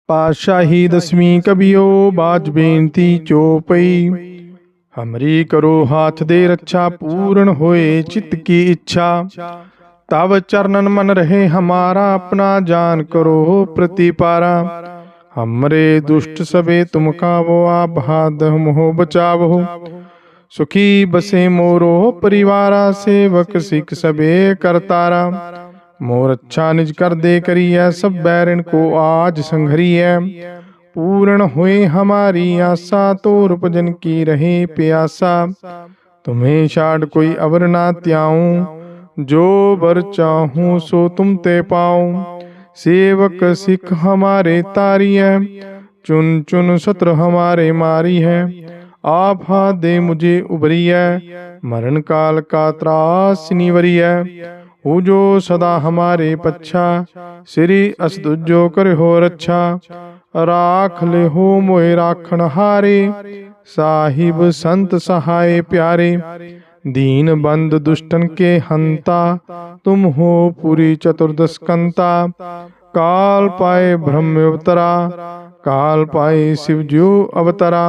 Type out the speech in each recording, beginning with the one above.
पातशाही दसवीं कबियो बाज बेनती चौपई। हमरी करो हाथ दे रक्षा, पूर्ण होए चित्त की इच्छा। तब चरणन मन रहे हमारा, अपना जान करो प्रतिपारा। हमरे दुष्ट सबे तुम कावो, आप हाथ मोह बचावो। सुखी बसे मोरो परिवारा, सेवक सिख सबे करतारा। मोर अच्छा निज कर दे करिए, सब बैरन को आज संघरिए। पूर्ण हुए हमारी आशा, तोर भजन की रहे प्यासा। तुम्हें छाड़ कोई अवर ना त्याऊं, जो बर चाहूं सो तुम ते पाऊं। सेवक सिख हमारे तारी है, चुन चुन सत्र हमारे मारी है। आप हाथ दे मुझे उबरी है, मरण काल का त्रास निवरी है। हो जो सदा हमारे पच्छा, श्री असदुजो कर हो रक्षा। राख ले हो मोए राखण हारे, साहिब संत सहाय प्यारे। दीन बंद दुष्टन के हंता, तुम हो पूरी चतुर्दश कंता। काल पाए ब्रह्म अवतरा, काल पाए शिव ज्यो अवतरा।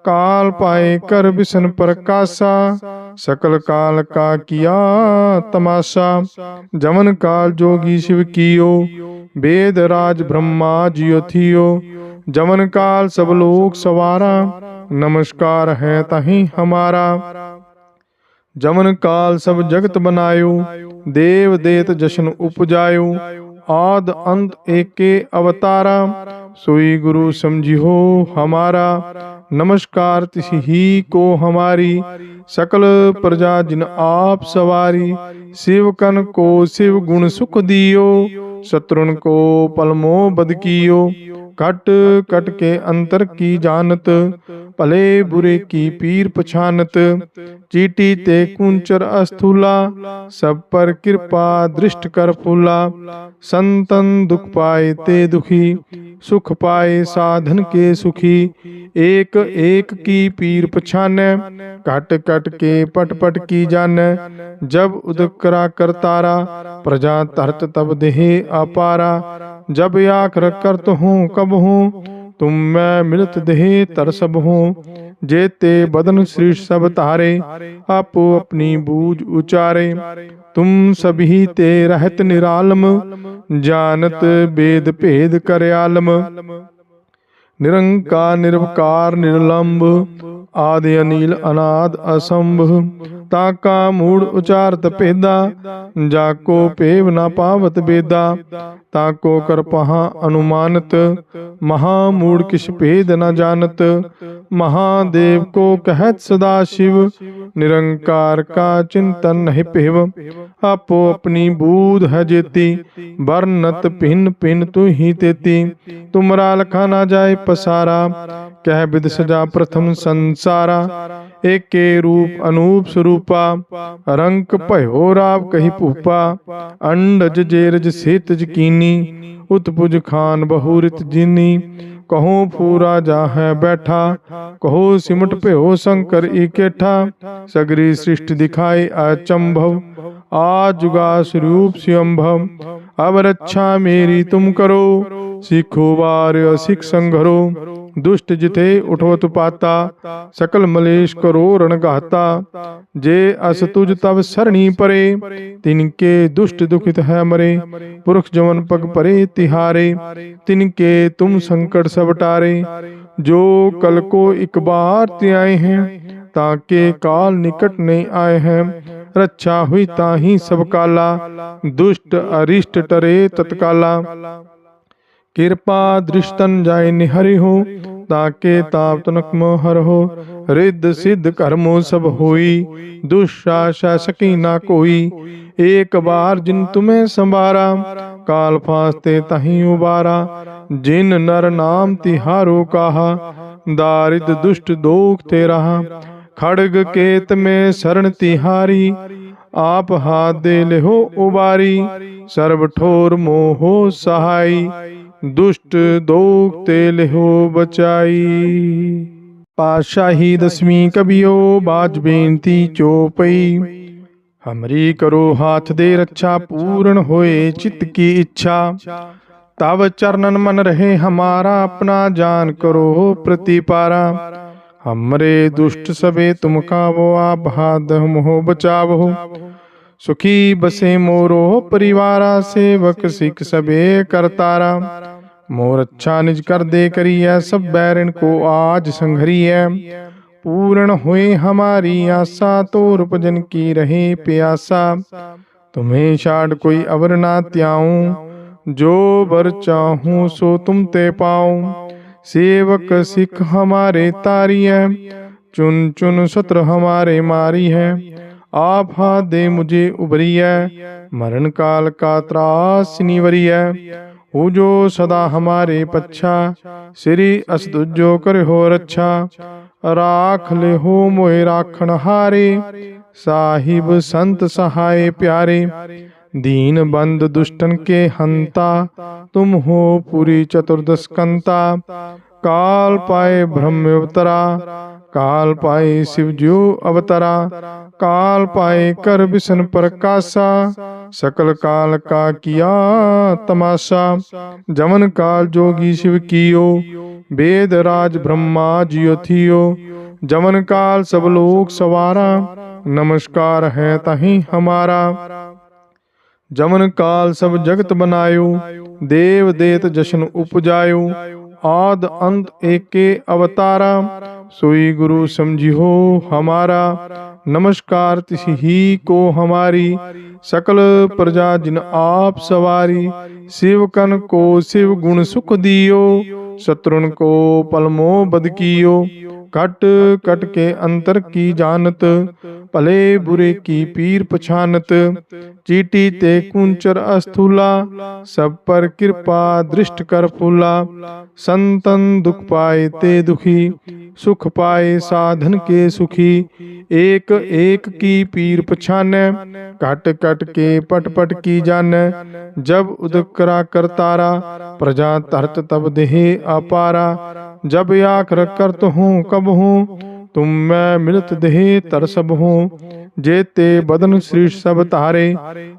काल पाए कर विष्णु प्रकाशा, सकल काल का किया तमाशा। जमन काल जोगी शिव कियो, वेद राज ब्रह्मा जियो थियो। जमन काल सब लोग सवारा, नमस्कार है तहीं हमारा। जमन काल सब जगत बनायो, देव देत जशन उपजायो। आद अंत एके अवतारा, सोई गुरु समझियो हमारा। नमस्कार तिस ही को हमारी, सकल प्रजा जिन आप सवारी। शिवकन को शिव गुण सुख दियो, शत्रुन को पलमो बद कियो। कट कट के अंतर की जानत, भले बुरे की पीर पछानत। चीटी ते कुंचर अस्थूला, सब पर कृपा दृष्ट कर फूला। संतन दुख पाए ते दुखी, सुख पाए साधन के सुखी। एक एक की पीर पछाने, कट कट के पट पट की जाने। जब उदकरा करतारा, प्रजा तरत तब देहे अपारा। जब आखर करत हूँ कब हूँ, तुम मैं मिलत देहे तर सब हूँ। जेते बदन श्रीष सब तारे, आपो अपनी बूझ उचारे। तुम सभी ते रहत निरालम, जानत वेद भेद कर आलम। निरंकार निर्वकार निर्लंब, आदि अनिल अनाद असंभ। ताका मूड उचारत भेदा, जाको पेव न पावत बेदा। ताको कर पहा अनुमानत, महामूड किस भेद न जानत। महादेव को कहत सदा शिव, निरंकार का चिंतन नहीं पेव। आपो अपनी बूध है जेती, वर्णत भिन्न भिन्न तू ही तेती। तुमरा लखा ना जाए पसारा, कह विद सजा प्रथम संसारा। एक के रूप अनूप स्वरूपा, रंक भयो राव कही भूपा। अंडज जेरज सेतज कीनी, उत्पुज खान बहुरित जिनी। कहो फूरा जा है बैठा, कहो सिमट भयो शंकर इकेठा। सगरी सृष्टि दिखाए अचंभव, आजुगा स्वरूप स्वयंभव। अब रक्षा मेरी तुम करो, सीखो वार सिख संघरो। दुष्ट जिथे उठवत पाता, सकल मलेश करो रणगाता। जे अस तुझ तब सरणी परे, तिनके दुष्ट दुखित है मरे। पुरख जवन पग परे तिहारे, तिनके तुम संकट सब टारे। जो कल को एक बार ते आए हैं, ताके काल निकट नहीं आए हैं। रक्षा हुई ताही सब काला, दुष्ट अरिष्ट टरे तत्काला। कृपा दृष्टन जाय निहरि हो, ताके ताप तनक मोहर हो। रिद्ध सिद्ध कर्मो सब होई, दुष्टाशा सकी ना कोई। एक बार जिन तुम्हें संवारा, काल फांसते तहीं उबारा। जिन नर नाम तिहारो कहा, दारिद दुष्ट दोख ते रहा। खड़ग केत में शरण तिहारी, आप हाथ दे ले हो उबारी। सर्व ठोर मोहो सहाई, दुष्ट दोख तेल हो बचाई। पातशाही दसवीं कबियो बाज बेनती चौपई। हमरी करो हाथ दे रक्षा, पूर्ण होए चित्त की इच्छा। तब चरणन मन रहे हमारा, अपना जान करो प्रतिपारा। हमरे दुष्ट सबे तुम कावो, आप हाथ मोह बचावो। सुखी बसे मोरो परिवारा, सेवक सिख सबे करतारा। मोर अच्छा निज कर दे करिए, सब बैरन को आज संघरिए। पूर्ण हुए हमारी आशा, तोर भजन की रहे प्यासा। तुम्हें छाड़ कोई अवर ना त्याऊं, जो बर चाहूं सो तुम ते पाऊं। सेवक सिख हमारे तारी है, चुन चुन सत्र हमारे मारी है। आप हाथ दे मुझे उबरी है, मरण काल का त्रास निवरी है। हो जो सदा हमारे पच्छा, श्री असदुजो कर हो रक्षा। राख ले हो मोए राखण हारे, साहिब संत सहाय प्यारे। दीन बंद दुष्टन के हंता, तुम हो पूरी चतुर्दश कंता। काल पाए ब्रह्म अवतरा, काल पाए शिव ज्यो अवतरा। काल पाए कर विष्णु प्रकाशा, सकल काल का किया तमाशा। जमन काल जोगी शिव कियो, वेद राज ब्रह्मा जियो थियो। जमन काल सब लोग सवारा, नमस्कार है तहीं हमारा। जमन काल सब जगत बनायो, देव देत जशन उपजायो। आद अंत एके अवतारा, सोई गुरु समझियो हमारा। नमस्कार तिसी ही को हमारी, सकल प्रजा जिन आप सवारी। शिवकन को शिव गुण सुख दियो, शत्रुन को पलमो बद कियो। कट कट के अंतर की जानत, भले बुरे की पीर पछानत। चीटी ते कुंचर अस्थूला, सब पर कृपा दृष्ट कर फूला। संतन दुख पाए ते दुखी, सुख पाए साधन के सुखी। एक एक की पीर पछाने, कट कट के पट पट की जाने। जब उदकरा करतारा, प्रजा तरत तब देहे अपारा। जब आखर करत हूँ कब हूँ, तुम मैं मिलत देहे तर सब हूँ। जेते बदन श्री सब तारे,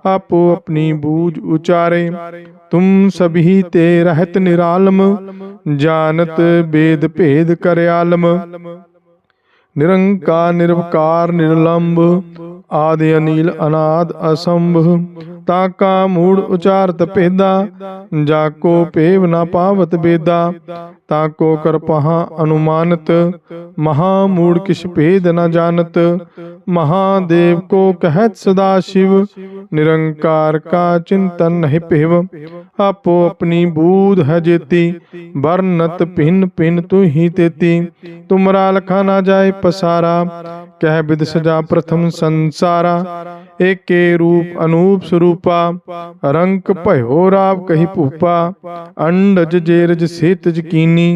आपो अपनी बूझ उचारे। तुम सभी ते रहत निरालम, जानत वेद भेद कर आलम। निरंकार निर्वकार निर्लंब, आदि अनिल अनाद असंभ। ताका मूड उचारत भेदा, जाको पेव ना पावत बेदा। ताको कर पहा अनुमानत, महामूड किस भेद न जानत। महादेव को कहत सदा शिव, निरंकार का चिंतन नहीं पेव। आपो अपनी बूध है जेती, वर्णत भिन्न भिन्न तू ही तेती। तुमरा लखा ना जाए पसारा, कह विद सजा प्रथम संसारा। एके रूप अनूप स्वरूपा, रंक भयो राव कही भूपा। अंडज जेरज सेतज कीनी,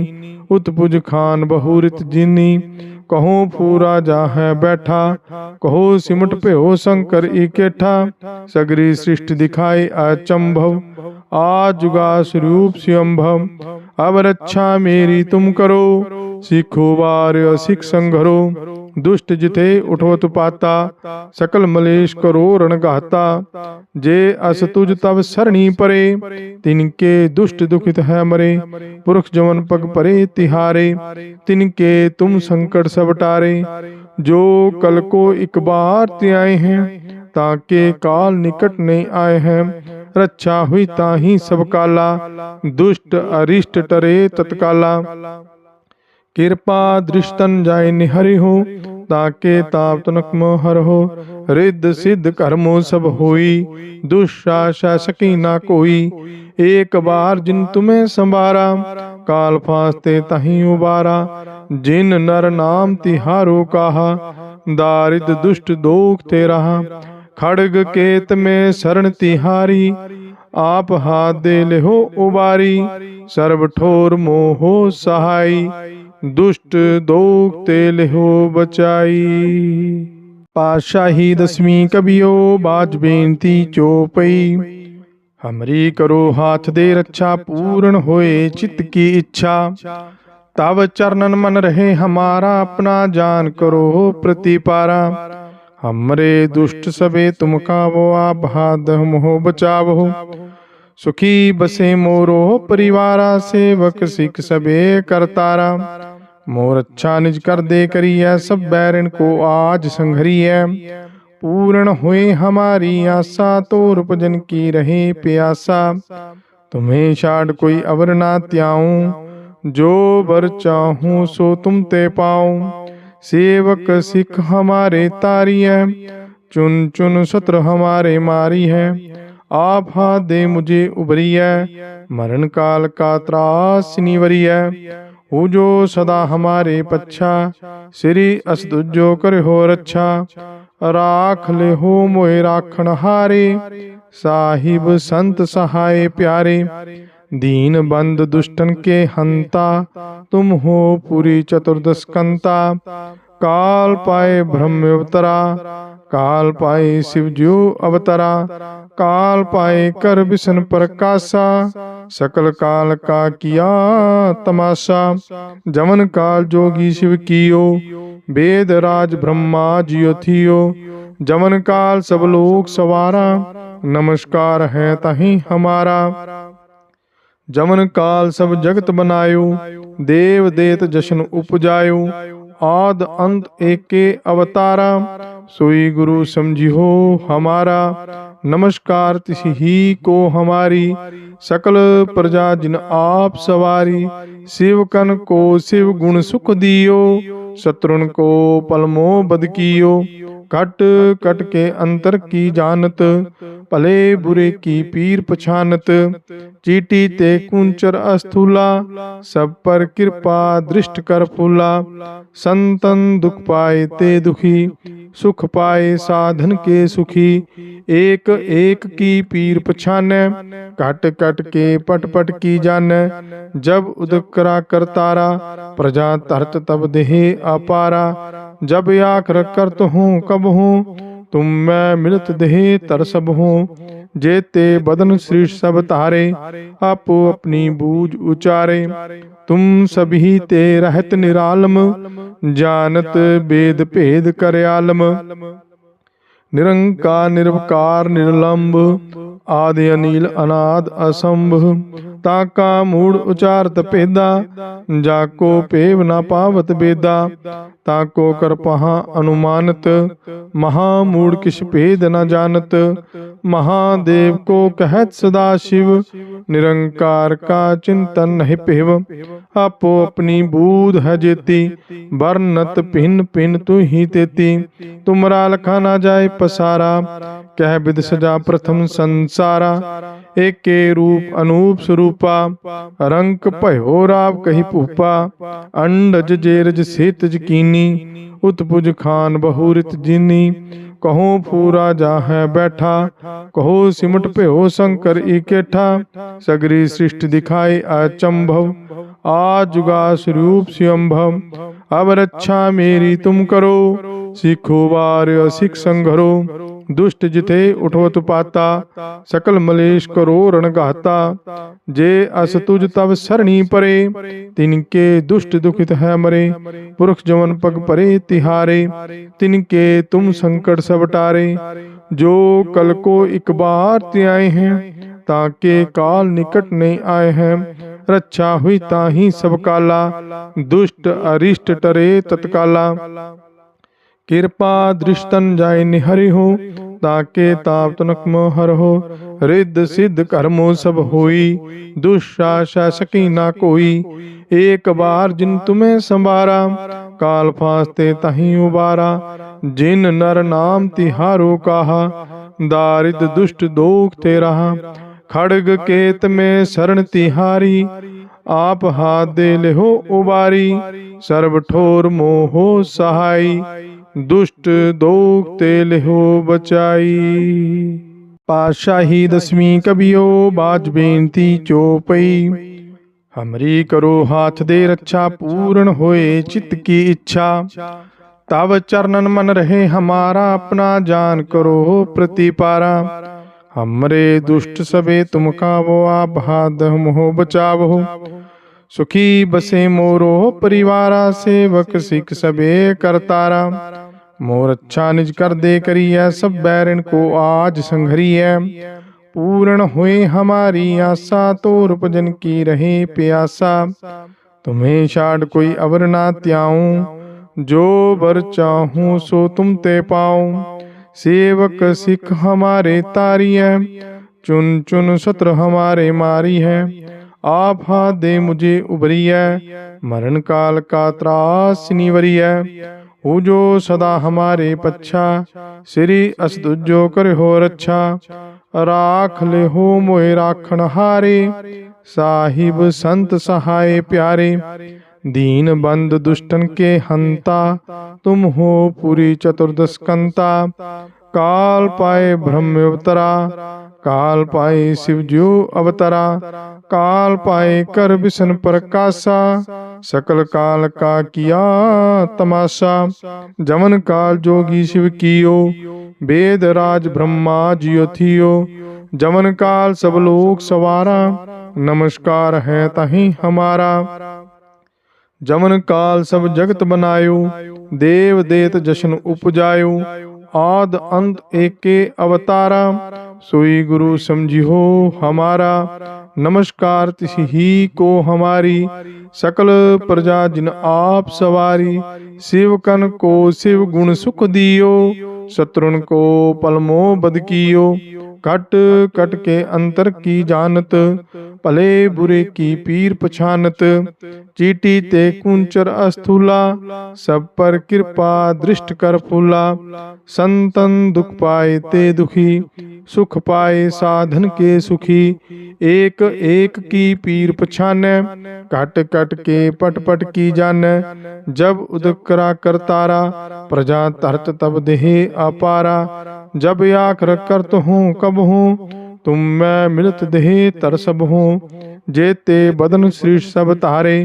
उत्पुज खान बहुरित जीनी। कहो पूरा जा है बैठा, कहो सिमट भयो शंकर इकेठा। सगरी सृष्टि दिखाई अचंभव, आजुगा स्वरूप स्वयंभव। अब रक्षा मेरी तुम करो, सीखो वार सिख संघरो। दुष्ट जिथे उठो तुपाता, सकल मलेश करो रण गाता। जे अस तुझ तब सरणी परे, तिनके दुष्ट दुखित है मरे। पुरुष जवन पग परे तिहारे, तिनके तुम संकट सब टारे। जो कल को एक बार त्याए हैं, ताके काल निकट नहीं आए हैं। रक्षा हुई ताही सब काला, दुष्ट अरिष्ट टरे तत्काला। कृपा दृष्टन जाय निहरि हो, ताके ताप तनक मोहर हो। रिद्ध सिद्ध कर्मो सब होई, दुष्टाशा सकी ना कोई। एक बार जिन तुम्हें संभारा, काल फांसते तहीं उबारा। जिन नर नाम तिहारो कहा, दारिद दुष्ट दोख ते रहा। खड़ग केत में शरण तिहारी, आप हाथ दे ले हो उबारी। सर्व ठोर मोहो सहाई, दुष्ट दोख ते ले हो बचाई। पातशाही दसवीं कबियो, बाज बेनती चौपई। हमरी करो हाथ दे रक्षा, पूर्ण होए चित्त की इच्छा। तब चरणन मन रहे हमारा, अपना जान करो प्रतिपारा। हमरे दुष्ट सबे तुम कावो, आप हाथ मोह बचावो। सुखी बसे मोरो परिवारा, सेवक सिख सबे करतारा। मोर अच्छा निज कर दे करिय, सब बैरन को आज संघरिय। पूर्ण हुए हमारी आशा, तोर भजन की रहे प्यासा। तुम्हें छाड़ कोई अवर ना त्याऊं, जो बर चाहूं सो तुम ते पाऊं। सेवक सिख हमारे तारी है, चुन चुन सत्र हमारे मारी है। आप हाथ दे मुझे उबरी है, मरण काल का त्रास निवरी है। हो जो सदा हमारे पच्छा, श्री असदुजो कर हो रक्षा। राख ले हो मोए राखण हारे, साहिब संत सहाय प्यारे। दीन बंद दुष्टन के हंता, तुम हो पूरी चतुर्दश कंता। काल पाए ब्रह्म अवतरा, काल पाए शिव ज्यो अवतरा। काल पाए कर विष्णु प्रकाशा, सकल काल का किया तमाशा। जमन काल जोगी शिव कियो, वेद राज ब्रह्मा जियो थियो। जमन काल सब लोग सवारा, नमस्कार है तहीं हमारा। जमन काल सब जगत बनायो, देव देत जशन उपजायो। आद अंत एके अवतारा, सोई गुरु समझियो हमारा। नमस्कार तिस ही को हमारी, सकल प्रजा जिन आप सवारी। शिव कन को शिव गुण सुख दियो, शत्रुन को पलमो बद कियो। कट कट के अंतर की जानत, भले बुरे की पीर पछानत। चीटी ते कुंचर अस्थूला, सब पर कृपा दृष्ट कर फूला। संतन दुख पाए ते दुखी, सुख पाए साधन के सुखी। एक एक की पीर पछाने, कट कट के पट पट की जाने। जब उदकरा करतारा, प्रजा तरत तब देहे अपारा। जब आखर करत हूँ कब हूँ, तुम मैं मिलत देहे तर सब हूँ। जेते बदन श्री सब तारे, आपो अपनी बूझ उचारे। तुम सभी ते रहत निरालम, जानत वेद भेद कर आलम। निरंकार निर्विकार निर्लंब, आदि अनिल अनाद असंभ। ताका मूड उचारत पेदा, जाको पेव न पावत बेदा। ताको कर पहा अनुमानत, महामूड किस भेद न जानत। महादेव को कहत सदा शिव, निरंकार का चिंतन नहीं पेव। आपो अपनी बूध है जेती, वर्णत भिन्न भिन्न तू ही तेती। तुमरा लखा ना जाए पसारा, कह विद सजा प्रथम संसारा। एके रूप अनूप स्वरूपा, रंक भयो राव कही पूपा। अंडज जेरज सेतज कीनी, उत्पुज खान बहुरित जीनी। कहो फूरा जा है बैठा, कहो सिमट भयो शंकर इकेठा। सगरी सृष्टि दिखाए अचंभव, आजुगा स्वरूप स्वयंभव। अब रक्षा मेरी तुम करो, सीखो वार सिख संघरो। दुष्ट जिथे उठवत पाता, सकल मलेश करो रणगाता। जे अस तुझ तब सरणी परे, तिनके दुष्ट दुखित है मरे। पुरख जवन पग परे तिहारे, तिनके तुम संकट सब टारे। जो कल को एक बार त्याए हैं, ताके काल निकट नहीं आए हैं। रक्षा हुई ताही सब काला, दुष्ट अरिष्ट टरे तत्काला। कृपा दृष्टन जाय निहरि हो, ताके ताप तनक हर हो। रिद्ध सिद्ध कर्मो सब होई, दुष्टाशा सकी ना कोई। एक बार जिन तुम्हें संभारा, काल फांसते तहीं उबारा। जिन नर नाम तिहारो कहा, दारिद दुष्ट दोख ते रहा। खड़ग केत में शरण तिहारी, आप हाथ दे ले हो उबारी। सर्व ठोर मोहो सहाई, दुष्ट दोख तेल हो बचाई। पातशाही दसवीं कबियो बाज बेनती चौपई। हमरी करो हाथ दे रक्षा, पूर्ण होए चित्त की इच्छा। तब चरणन मन रहे हमारा, अपना जान करो प्रतिपारा। हमरे दुष्ट सबे तुम कावो, आप हाथ मोह बचावो। सुखी बसे मोरो परिवारा, सेवक सिख सबे करतारा। मोर अच्छा निज कर दे करिय, सब बैरन को आज संघरिय। पूर्ण होए हमारी आशा, तोर भजन की रहे प्यासा। तुम्हें छाड़ कोई अवर ना त्याऊं, जो बर चाहूं सो तुम ते पाऊं। सेवक सिख हमारे तारी है, चुन चुन सत्र हमारे मारी है। आप हाथ दे मुझे उबरी है, मरण काल का त्रास निवरी है। हो जो सदा हमारे पच्छा, श्री असदुजो कर हो रच्छा। राख ले हो मोए राखण हारे, साहिब संत सहाय प्यारे। दीन बंद दुष्टन के हंता, तुम हो पूरी चतुर्दश कंता। काल पाए ब्रह्म अवतरा, काल पाए शिव ज्यो अवतरा। काल पाए कर विष्णु प्रकाशा, सकल काल का किया तमाशा। जमन काल जोगी शिव कियो, वेद राज ब्रह्मा जियो थियो। जमन काल सब लोग सवारा, नमस्कार है तहीं हमारा। जमन काल सब जगत बनायो, देव देत जशन उपजायो। आद अंत एके अवतारा, सोई गुरु समझियो हमारा। नमस्कार तिस ही को हमारी, सकल प्रजा जिन आप सवारी। शिवकन को शिव गुण सुख दियो, शत्रुन को पलमो बद कियो। कट कट के अंतर की जानत, भले बुरे की पीर पछानत। चीटी ते कुंचर अस्थूला, सब पर कृपा दृष्ट कर फूला। संतन दुख पाए ते दुखी, सुख पाए साधन के सुखी। एक एक की पीर पछाने, कट कट के पट पट की जाने। जब उदकरा करतारा, प्रजा तरत तब देहे अपारा। जब आखर करत हूँ कब हूँ, तुम मैं मिलत देहे तरसब हूँ। जेते बदन शीर्ष सब तारे,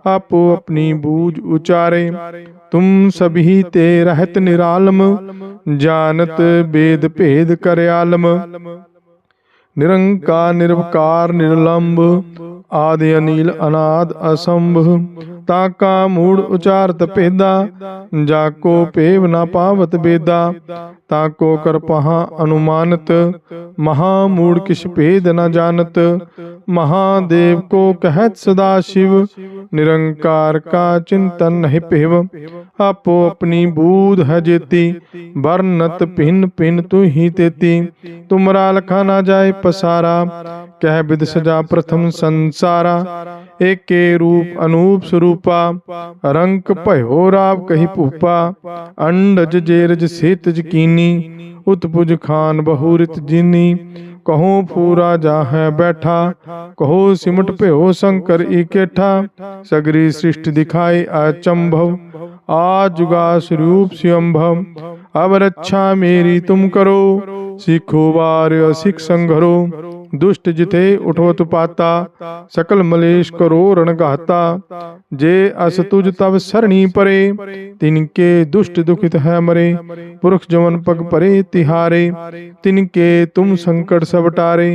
आपो अपनी बूझ उचारे। तुम सभी ते रहत निरालम, जानत वेद भेद कर आलम। निरंकार निर्विकार निर्लंब, आदि अनिल अनाद असंभ। ताका मूड उचारत भेदा, जाको पेव न पावत बेदा। ताको कर पहा अनुमानत, महामूड किस भेद न जानत। महादेव को कहत सदा शिव, निरंकार का चिंतन नहीं पेव। आपो अपनी बूध है जेती, वर्णत भिन्न भिन्न तू ही तेती। तुमरा लखा ना जाए पसारा, कह विद सजा प्रथम संसारा। एके रूप अनूप स्वरूपा, रंक भयो राव कही भूपा। अंडज जेरज सेतज कीनी, उत्पुज खान बहुरित जीनी। कहो फूरा जा है बैठा, कहो सिमट भयो शंकर इकेठा। सगरी सृष्टि दिखाई अचंभव, आजुगा स्वरूप स्वयंभव। अब रक्षा मेरी तुम करो, सीखो वार असिख संघरो। दुष्ट जिथे उठवत पाता, सकल मलेश करो रणगाता। जे अस तुझ तब सरणी परे, तिनके दुष्ट दुखित है मरे। पुरख जवन पग परे तिहारे, तिनके तुम संकट सब टारे।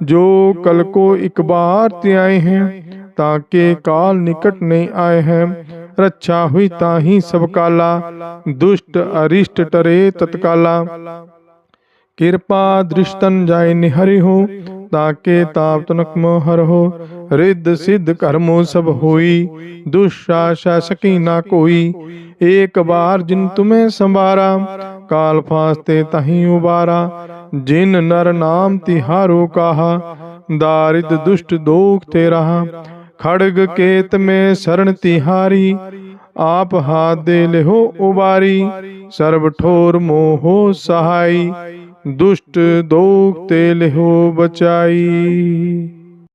जो कल को एक बार ते आए हैं, ताके काल निकट नहीं आए हैं। रक्षा हुई ताही सब काला, दुष्ट अरिष्ट टरे तत्काला। कृपा दृष्टन जाय निहरि हो, ताके ताप तनक मोहर हो। रिद्ध सिद्ध कर्मो सब होई, दुष्टाशा सकी ना कोई। एक बार जिन तुम्हें संवारा, काल फांसते तहीं उबारा। जिन नर नाम तिहारो कहा, दारिद दुष्ट दोख ते रहा। खड़ग केत में शरण तिहारी, आप हाथ दे ले हो उबारी। सर्व ठोर मोहो सहाई, दुष्ट दोख तेल हो बचाई।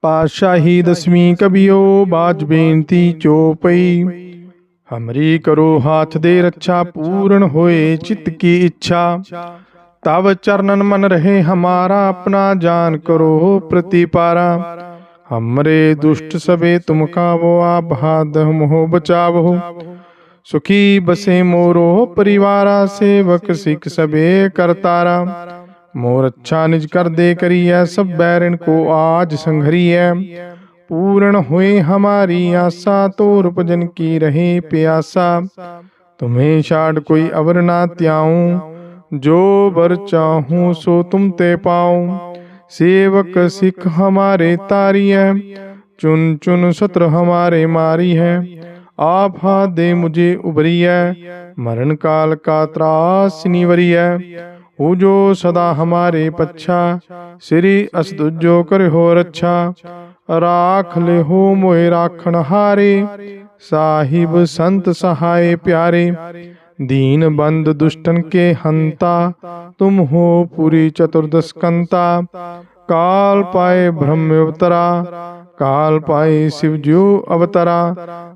पातशाही दसवीं कबियो बाज बेनती चौपई। हमरी करो हाथ दे रक्षा, पूर्ण होए चित्त की इच्छा। तब चरणन मन रहे हमारा, अपना जान करो प्रतिपारा। हमरे दुष्ट सबे तुम कावो, आप हाथ मोह बचावो। सुखी बसे मोरो परिवारा, सेवक सिख सबे करतारा। मोर अच्छा निज कर दे करिए, सब बैरन को आज संघरिए। पूर्ण हुए हमारी आशा, तोर भजन की रहे प्यासा। तुम्हें छाड़ कोई अवर ना त्याऊं, जो बर चाहूं सो तुम ते पाऊं। सेवक सिख हमारे तारी है, चुन चुन शत्रु हमारे मारी है। आप हाथ दे मुझे उबरी है, मरण काल का त्रास निवरी है। हो जो सदा हमारे पच्छा, श्री असदुजो कर हो रक्षा। राख ले हो मोए राखण हारे, साहिब संत सहाय प्यारे। दीन बंद दुष्टन के हंता, तुम हो पूरी चतुर्दश कंता। काल पाए ब्रह्म अवतरा, काल पाए शिव ज्यो अवतरा।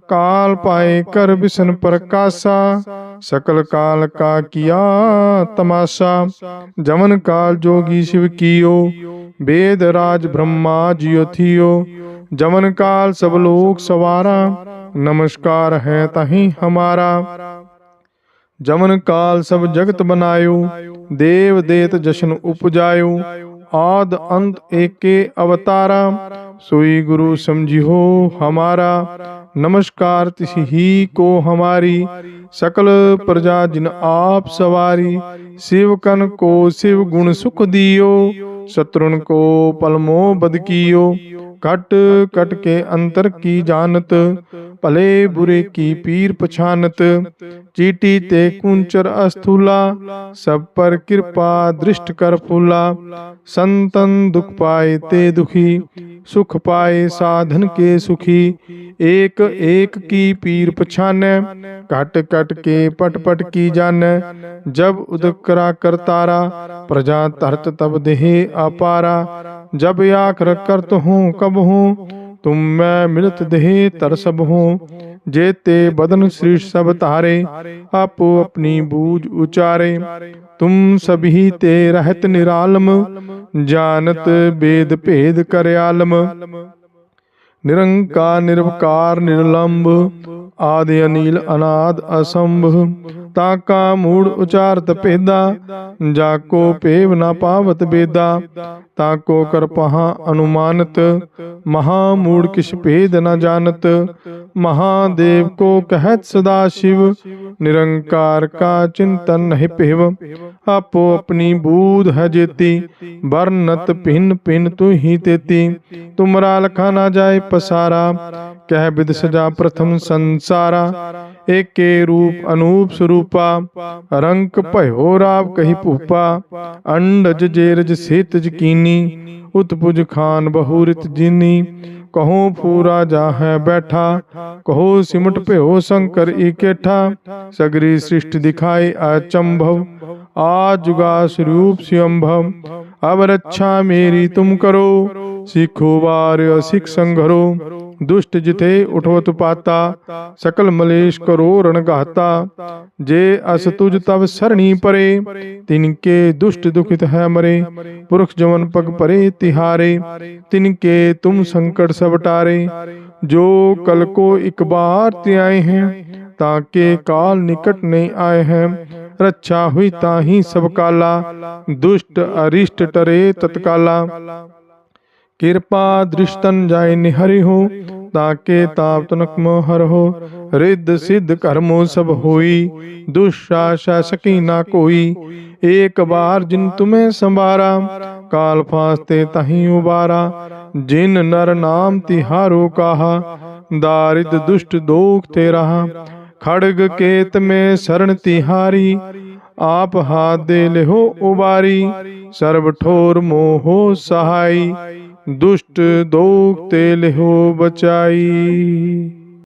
काल पाए कर विष्णु प्रकाशा, सकल काल का किया तमाशा। जमन काल जोगी शिव कियो, वेद राज ब्रह्मा जियो थियो। जमन काल सब लोग सवारा, नमस्कार है तहीं हमारा। जमन काल सब जगत बनायो, देव देत जशन उपजायो। आद अंत एके अवतारा, सोई गुरु समझियो हमारा। नमस्कार तिसी ही को हमारी, सकल प्रजा जिन आप सवारी। शिवकन को शिव गुण सुख दियो, शत्रुन को पलमो बद कियो। कट कट के अंतर की जानत, भले बुरे की पीर पछानत। चीटी ते कुंचर अस्थूला, सब पर कृपा दृष्ट कर फूला। संतन दुख पाए ते दुखी, सुख पाए साधन के सुखी। एक एक की पीर पछाने, कट कट के पट पट की जाने। जब उदक करा करतारा, प्रजा तरत तब देहे अपारा। जब आखर करत हूँ कब हूँ, तुम मैं मिलत देहे तर सब हूँ। जेते बदन श्री सब तारे, आपो अपनी बूझ उचारे। तुम सभी ते रहत निरालम, जानत वेद भेद कर आलम। निरंकार निर्विकार निर्लंब, आदि अनिल अनाद असंभ। ताका मूड उचारत पेदा, जाको पेव न पावत बेदा। ताको कर पहा अनुमानत, महामूड किस भेद न जानत। महादेव को कहत सदा शिव, निरंकार का चिंतन नहीं पेव। आपो अपनी बूध है जेती, वर्णत भिन्न भिन्न तू ही तेती। तुमरा लखा ना जाए पसारा, कह विद सजा प्रथम संसारा। एके रूप अनूप स्वरूपा, रंक भयो राव कही भूपा। अंडज जेरज सेतज कीनी, उत्पुज खान बहुरित जीनी। कहो पूरा जा है बैठा, कहो सिमट भयो शंकर इकेठा। सगरी सृष्टि दिखाई अचंभव, आजुगा स्वरूप स्वयंभव। अब रक्षा मेरी तुम करो, सीखो वार सिख संघरो। दुष्ट जिथे उठवत पाता, सकल मलेश करो रणगाता। जे अस तुझ तब सरणी परे, तिनके दुष्ट दुखित है मरे। पुरख जमन पग परे तिहारे, तिनके तुम संकट सब टारे। जो कल को एक बार त्याए हैं, ताके काल निकट नहीं आए हैं। रक्षा हुई ताही सब काला, दुष्ट अरिष्ट टरे तत्काला। कृपा दृष्टन जाय निहरि हो, ताके ताप तनक मोहर हो। रिद्ध सिद्ध कर्मो सब होई, दुष्शासा सकी ना कोई। एक बार जिन तुम्हें संवारा, काल फांसते तहीं उबारा। जिन नर नाम तिहारो कहा, दारिद दुष्ट दोख ते रहा। खड़ग केत में शरण तिहारी, आप हाथ दे ले हो उबारी। सर्व ठोर मोहो सहाई, दुष्ट दोख ते ले हो बचाई।